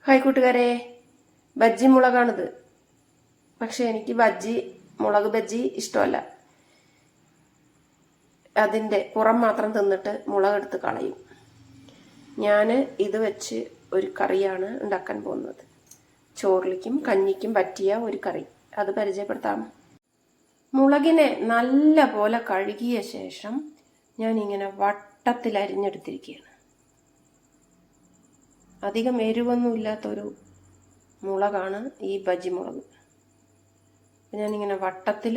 Hi കൂട്ടുകാരെ, ബജ്ജി മുളകാണിത്. പക്ഷെ എനിക്ക് മുളക് ബജ്ജി ഇഷ്ടമല്ല. അതിൻ്റെ പുറം മാത്രം തിന്നിട്ട് മുളകെടുത്ത് കളയും. ഞാൻ ഇത് വെച്ച് ഒരു കറിയാണ് ഉണ്ടാക്കാൻ പോകുന്നത്. ചോറിലേക്കും കഞ്ഞിക്കും പറ്റിയ ഒരു കറി, അത് പരിചയപ്പെടുത്താം. മുളകിനെ നല്ല പോലെ കഴുകിയ ശേഷം ഞാനിങ്ങനെ വട്ടത്തിൽ അരിഞ്ഞെടുത്തിരിക്കുകയാണ്. അധികം എരിവൊന്നും ഇല്ലാത്തൊരു മുളകാണ് ഈ ബജ്ജി മുളക്. ഞാനിങ്ങനെ വട്ടത്തിൽ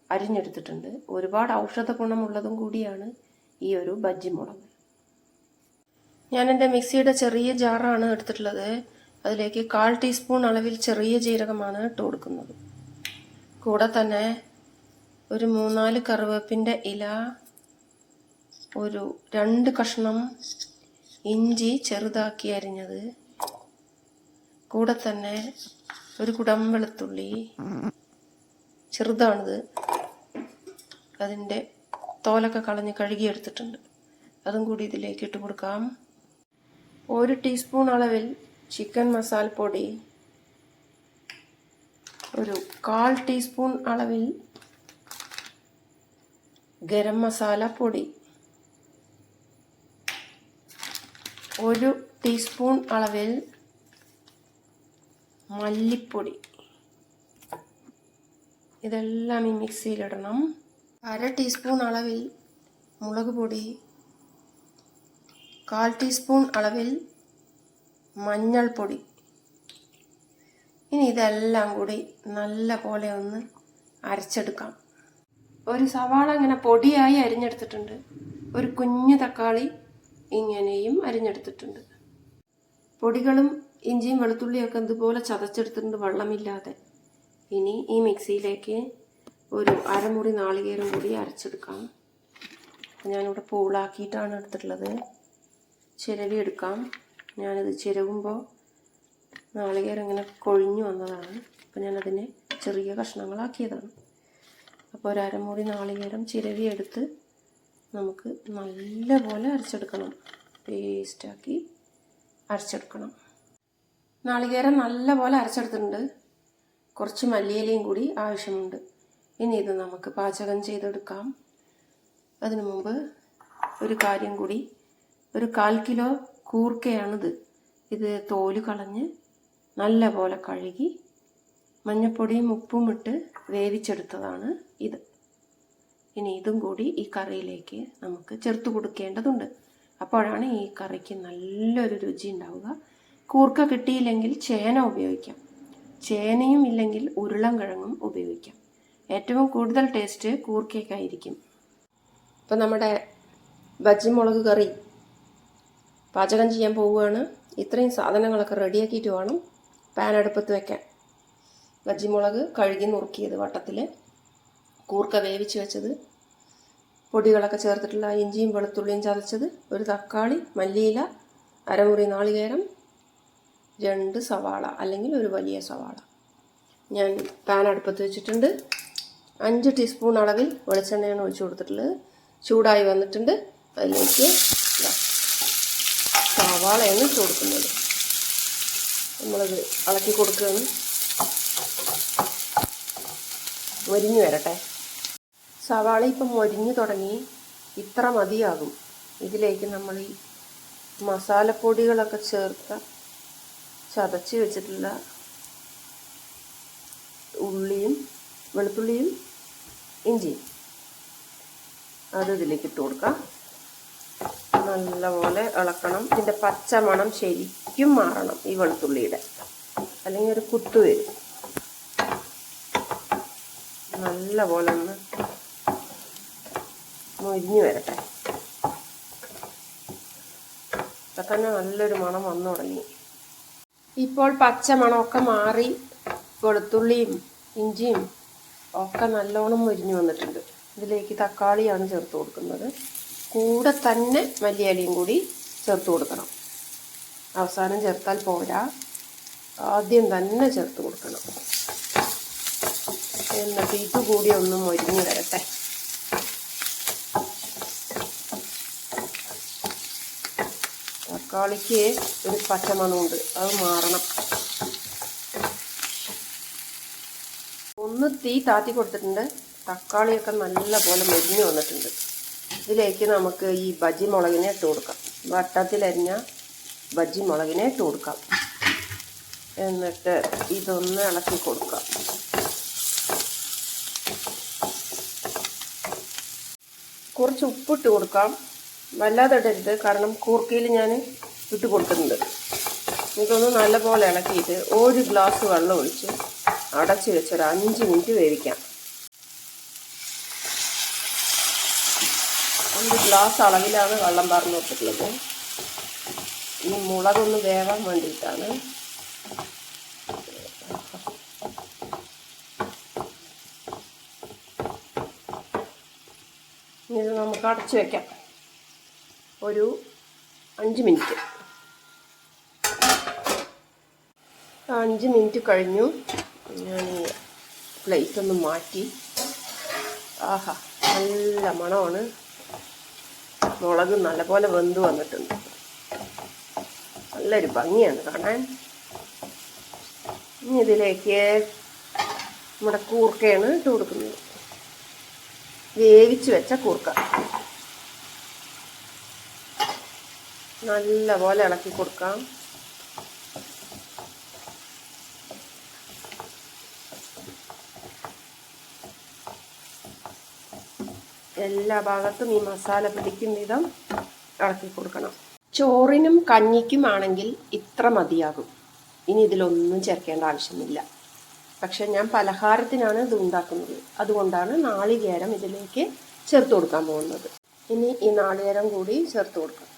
അരിഞ്ഞെടുത്തിട്ടുണ്ട്. ഒരുപാട് ഔഷധ ഗുണമുള്ളതും കൂടിയാണ് ഈ ഒരു ബജ്ജി മുളക്. ഞാൻ എൻ്റെ മിക്സിയുടെ ചെറിയ ജാറാണ് എടുത്തിട്ടുള്ളത്. അതിലേക്ക് 1/4 ടീസ്പൂൺ അളവിൽ ചെറിയ ജീരകമാണ് ഇട്ട് കൊടുക്കുന്നത്. കൂടെ തന്നെ ഒരു 3-4 കറിവേപ്പിൻ്റെ ഇല, ഒരു 2 കഷ്ണം ഇഞ്ചി ചെറുതാക്കി അരിഞ്ഞത്, കൂടെ തന്നെ ഒരു കുടം വെളുത്തുള്ളി, ചെറുതാണിത്, അതിൻ്റെ തോലൊക്കെ കളഞ്ഞ് കഴുകിയെടുത്തിട്ടുണ്ട്. അതും കൂടി ഇതിലേക്ക് ഇട്ട് കൊടുക്കാം. 1 ടീസ്പൂൺ അളവിൽ ചിക്കൻ മസാലപ്പൊടി, ഒരു 1/4 ടീസ്പൂൺ അളവിൽ ഗരം മസാല പൊടി, 1 ടീസ്പൂൺ അളവിൽ മല്ലിപ്പൊടി. ഇതെല്ലാം ഈ മിക്സിയിലിടണം. 1/2 ടീസ്പൂൺ അളവിൽ മുളക് പൊടി, 1/4 ടീസ്പൂൺ അളവിൽ മഞ്ഞൾപ്പൊടി. ഇനി ഇതെല്ലാം കൂടി നല്ല പോലെ ഒന്ന് അരച്ചെടുക്കാം. ഒരു സവാള ഇങ്ങനെ പൊടിയായി അരിഞ്ഞെടുത്തിട്ടുണ്ട്. ഒരു കുഞ്ഞു തക്കാളി ഇങ്ങനെയും അരിഞ്ഞെടുത്തിട്ടുണ്ട്. പൊടികളും ഇഞ്ചിയും വെളുത്തുള്ളിയൊക്കെ ഇതുപോലെ ചതച്ചെടുത്തിട്ടുണ്ട്, വെള്ളമില്ലാതെ. ഇനി ഈ മിക്സിയിലേക്ക് ഒരു അരമുറി നാളികേരം കൂടി അരച്ചെടുക്കാം. ഞാനിവിടെ പൂളാക്കിയിട്ടാണ് എടുത്തിട്ടുള്ളത്. ചിരവി എടുക്കാം. ഞാനിത് ചിരവുമ്പോൾ നാളികേരം ഇങ്ങനെ കൊഴിഞ്ഞു വന്നതാണ്. അപ്പോൾ ഞാനതിനെ ചെറിയ കഷ്ണങ്ങളാക്കിയതാണ്. അപ്പോൾ ഒരു അരമുറി നാളികേരം ചിരവി എടുത്ത് നമുക്ക് നല്ല പോലെ അരച്ചെടുക്കണം. പേസ്റ്റാക്കി അരച്ചെടുക്കണം. നാളികേരം നല്ല പോലെ അരച്ചെടുത്തിട്ടുണ്ട്. കുറച്ച് മല്ലിയിലയും കൂടി ആവശ്യമുണ്ട്. ഇനി ഇത് നമുക്ക് പാചകം ചെയ്തെടുക്കാം. അതിനു മുമ്പ് ഒരു കാര്യം കൂടി, ഒരു 1/4 കിലോ കൂർക്കയാണിത്. ഇത് തോല് കളഞ്ഞ് നല്ല പോലെ കഴുകി മഞ്ഞൾപ്പൊടിയും ഉപ്പും ഇട്ട് വേവിച്ചെടുത്തതാണ് ഇത്. ഇനി ഇതും കൂടി ഈ കറിയിലേക്ക് നമുക്ക് ചേർത്ത് കൊടുക്കേണ്ടതുണ്ട്. അപ്പോഴാണ് ഈ കറിക്ക് നല്ലൊരു രുചി ഉണ്ടാവുക. കൂർക്ക കിട്ടിയില്ലെങ്കിൽ ചേന ഉപയോഗിക്കാം. ചേനയും ഇല്ലെങ്കിൽ ഉരുളൻകിഴങ്ങും ഉപയോഗിക്കാം. ഏറ്റവും കൂടുതൽ ടേസ്റ്റ് കൂർക്കയ്ക്കായിരിക്കും. ഇപ്പം നമ്മുടെ ബജ്ജി മുളക് കറി പാചകം ചെയ്യാൻ പോവുകയാണ്. ഇത്രയും സാധനങ്ങളൊക്കെ റെഡിയാക്കിയിട്ട് വേണം പാൻ അടുപ്പത്ത് വയ്ക്കാൻ. ബജ്ജി മുളക് കഴുകി നുറുക്കിയത് വട്ടത്തിൽ, കൂർക്ക വേവിച്ച് വെച്ചത്, പൊടികളൊക്കെ ചേർത്തിട്ടുള്ള ഇഞ്ചിയും വെളുത്തുള്ളിയും ചതച്ചത്, ഒരു തക്കാളി, മല്ലിയില, അരമുറി നാളികേരം, 2 സവാള അല്ലെങ്കിൽ ഒരു വലിയ സവാള. ഞാൻ പാൻ അടുപ്പത്ത് വെച്ചിട്ടുണ്ട്. 5 ടീസ്പൂൺ അളവിൽ വെളിച്ചെണ്ണയാണ് ഒഴിച്ചു കൊടുത്തിട്ടുള്ളത്. ചൂടായി വന്നിട്ടുണ്ട്. അതിലേക്ക് സവാളയാണ് ഇട്ട് കൊടുക്കുന്നത്. നമ്മളത് ഇളക്കി കൊടുക്കുകയാണ്. മൊരിഞ്ഞു വരട്ടെ. സവാള ഇപ്പം മൊരിഞ്ഞു തുടങ്ങി. ഇത്ര മതിയാകും. ഇതിലേക്ക് നമ്മൾ ഈ മസാലപ്പൊടികളൊക്കെ ചേർത്ത ചതച്ച് വെച്ചിട്ടുള്ള ഉള്ളിയും വെളുത്തുള്ളിയും ഇഞ്ചിയും അത് ഇതിലേക്ക് ഇട്ട് കൊടുക്കാം. നല്ലപോലെ ഇളക്കണം. ഇതിൻ്റെ പച്ച മണം ശരിക്കും മാറണം ഈ വെളുത്തുള്ളിയുടെ, അല്ലെങ്കിൽ ഒരു കുത്തു വരും. നല്ലപോലെ ഒന്ന് മൊരിഞ്ഞു വരട്ടെ. ഇപ്പം തന്നെ നല്ലൊരു മണം വന്നു തുടങ്ങി. ഇപ്പോൾ പച്ച മണമൊക്കെ മാറി വെളുത്തുള്ളിയും ഇഞ്ചിയും ഒക്കെ നല്ലോണം മൊരിഞ്ഞു വന്നിട്ടുണ്ട്. ഇതിലേക്ക് തക്കാളിയാണ് ചേർത്ത് കൊടുക്കുന്നത്. കൂടെ തന്നെ മല്ലിയിലയും കൂടി ചേർത്ത് കൊടുക്കണം. അവസാനം ചേർത്താൽ പോരാ, ആദ്യം തന്നെ ചേർത്ത് കൊടുക്കണം. എന്നിട്ട് ഇതുകൂടി ഒന്ന് മൊരിഞ്ഞു വരട്ടെ. തക്കാളിക്ക് ഒരു പച്ചമണമുണ്ട്, അത് മാറണം. ഒന്ന് തീ താത്തി കൊടുത്തിട്ടുണ്ട്. തക്കാളിയൊക്കെ നല്ല പോലെ മൊരിഞ്ഞ് വന്നിട്ടുണ്ട്. ഇതിലേക്ക് നമുക്ക് ഈ ബജ്ജി മുളകിനെ ഇട്ട് കൊടുക്കാം. വട്ടത്തിലരിഞ്ഞ ബജ്ജി മുളകിനെ ഇട്ട് കൊടുക്കാം. എന്നിട്ട് ഇതൊന്ന് ഇളക്കി കൊടുക്കാം. കുറച്ച് ഉപ്പിട്ട് കൊടുക്കാം. വല്ലാതെ ഇടരുത്, കാരണം കൂർക്കയിൽ ഞാൻ ഇട്ട് കൊടുക്കുന്നുണ്ട്. ഇതൊന്ന് നല്ലപോലെ ഇളക്കിയിട്ട് 1 ഗ്ലാസ് വെള്ളം ഒഴിച്ച് അടച്ച് വെച്ചൊരു 5 മിനിറ്റ് വേവിക്കാം. 1 ഗ്ലാസ് അളവിലാണ് വെള്ളം പറഞ്ഞു കൊടുത്തിട്ടുള്ളത്. ഈ മുളകൊന്ന് വേവാൻ വേണ്ടിയിട്ടാണ്. ഇത് നമുക്ക് അടച്ച് വയ്ക്കാം ഒരു 5 മിനിറ്റ്. 5 മിനിറ്റ് കഴിഞ്ഞു. ഞാൻ ഈ പ്ലേറ്റ് ഒന്ന് മാറ്റി. ആഹാ, നല്ല മണമാണ്. മുളക് നല്ലപോലെ വെന്ത് വന്നിട്ടുണ്ട്. നല്ലൊരു ഭംഗിയാണ് കാണാൻ. ഇനി ഇതിലേക്ക് നമ്മുടെ കൂർക്കയാണ് ഇട്ട് കൊടുക്കുന്നത്. വേവിച്ച് വെച്ച കൂർക്ക നല്ലപോലെ ഇളക്കി കൊടുക്കാം. എല്ലാ ഭാഗത്തും ഈ മസാല പിടിക്കും വിധം ഇളക്കി കൊടുക്കണം. ചോറിനും കഞ്ഞിക്കുമാണെങ്കിൽ ഇത്ര മതിയാകും. ഇനി ഇതിലൊന്നും ചേർക്കേണ്ട ആവശ്യമില്ല. പക്ഷെ ഞാൻ പലഹാരത്തിനാണ് ഇത് ഉണ്ടാക്കുന്നത്, അതുകൊണ്ടാണ് നാളികേരം ഇതിലേക്ക് ചേർത്ത് കൊടുക്കാൻ പോകുന്നത്. ഇനി ഈ നാളികേരം കൂടി ചേർത്ത് കൊടുക്കാം.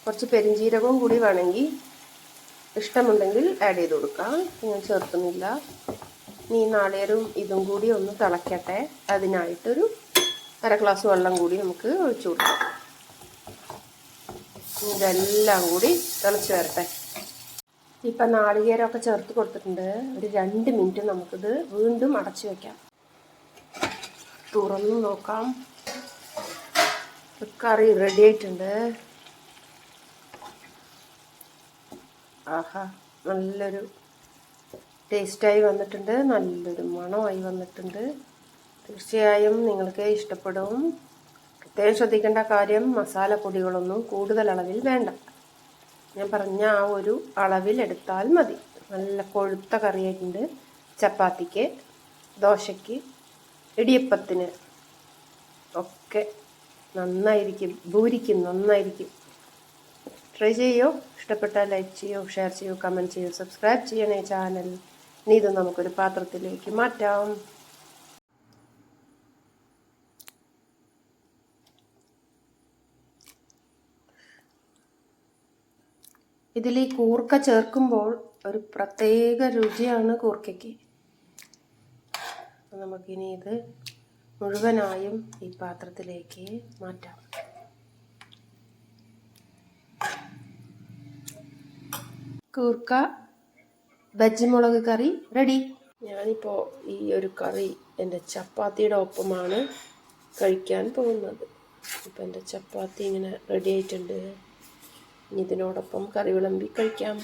കുറച്ച് പെരിഞ്ജീരകവും കൂടി വേണമെങ്കിൽ ഇഷ്ടമുണ്ടെങ്കിൽ ആഡ് ചെയ്ത് കൊടുക്കാം. ഞാൻ ചേർക്കുന്നില്ല. ഇനി ഈ നാളികേരവും ഇതും കൂടി ഒന്ന് തിളയ്ക്കട്ടെ. അതിനായിട്ടൊരു 1/2 ഗ്ലാസ് വെള്ളം കൂടി നമുക്ക് ഒഴിച്ചു കൊടുക്കാം. ഇതെല്ലാം കൂടി തിളച്ച് വരട്ടെ. ഇപ്പം നാളികേരമൊക്കെ ചേർത്ത് കൊടുത്തിട്ടുണ്ട്. ഒരു 2 മിനിറ്റ് നമുക്കിത് വീണ്ടും അടച്ചു വയ്ക്കാം. തുറന്ന് നോക്കാം. കറി റെഡി ആയിട്ടുണ്ട്. ആഹാ, നല്ലൊരു ടേസ്റ്റായി വന്നിട്ടുണ്ട്. നല്ലൊരു മണമായി വന്നിട്ടുണ്ട്. തീർച്ചയായും നിങ്ങൾക്ക് ഇഷ്ടപ്പെടും. പ്രത്യേകം ശ്രദ്ധിക്കേണ്ട കാര്യം, മസാലപ്പൊടികളൊന്നും കൂടുതൽ അളവിൽ വേണ്ട. ഞാൻ പറഞ്ഞ ആ ഒരു അളവിൽ എടുത്താൽ മതി. നല്ല കൊഴുത്ത കറിയായിട്ടുണ്ട്. ചപ്പാത്തിക്ക്, ദോശയ്ക്ക്, ഇടിയപ്പത്തിന് ഒക്കെ നന്നായിരിക്കും. ഭൂരിക്കും നന്നായിരിക്കും. ട്രൈ ചെയ്യോ. ഇഷ്ടപ്പെട്ടാൽ ലൈക്ക് ചെയ്യോ, ഷെയർ ചെയ്യോ, കമൻറ്റ് ചെയ്യോ, സബ്സ്ക്രൈബ് ചെയ്യണേ ചാനൽ. ഇനി ഇത് നമുക്കൊരു പാത്രത്തിലേക്ക് മാറ്റാം. ഇതിൽ ഈ കൂർക്ക ചേർക്കുമ്പോൾ ഒരു പ്രത്യേക രുചിയാണ് കൂർക്കയ്ക്ക്. നമുക്കിനി ഇത് മുഴുവനായും ഈ പാത്രത്തിലേക്ക് മാറ്റാം. കൂർക്ക ബജ്ജി മുളക് കറി റെഡി. ഞാനിപ്പോൾ ഈ ഒരു കറി എൻ്റെ ചപ്പാത്തിയുടെ ഒപ്പമാണ് കഴിക്കാൻ പോകുന്നത്. ഇപ്പം എൻ്റെ ചപ്പാത്തി ഇങ്ങനെ റെഡി ആയിട്ടുണ്ട്. ഇതിനോടൊപ്പം കറി വിളമ്പി കഴിക്കാം.